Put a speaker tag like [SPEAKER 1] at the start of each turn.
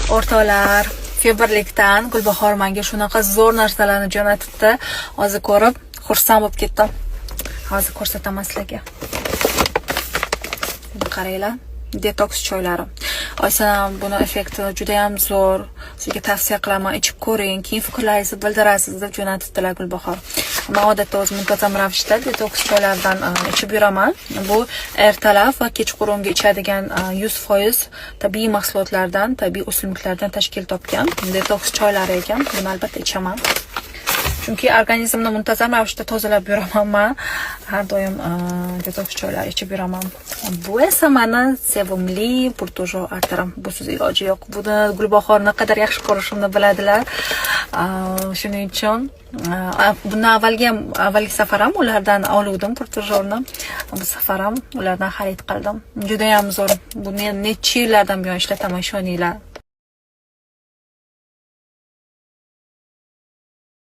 [SPEAKER 1] O'rtoqlar, febrlikdan Gulbahor menga shunaqa zo'r narsalarni jo'natibdi. Hozir ko'rib, xursand bo'lib ketdim. Hozir ko'rsataman sizlarga. Qaranglar, detoks choylari. Oysanam buni effekti juda ham zo'r. Sizga tavsiya qilaman, ichib ko'ring, keyin fikrlaringizni bildirasiz deb jo'natibdilar Gulbahor. Men odatda o'zim muntazam ravishda detoks choylardan ichib yuraman. Bu ertalab va kechqurunga ichadigan 100% tabiiy mahsulotlardan, tabiiy o'simliklardan tashkil topgan detoks choylari ekan. Buni albatta ichaman. Chunki organizmni muntazam ravishda tozalab yuraman men. Har doim detoks choylar ichib yuraman. Bu esa meni sevimli burtojo artarim. Busiz iloji yo'q. Buni Gulbahor naqadar yaxshi ko'rishimni biladilar. Shuning uchun bundan avvalgi safar ham ulardan oluvdim burtojorni. Bu safar ham ulardan xarid qildim. Juda ham zo'r. Buni necha yillardan buyon ishlataman, ishoninglar.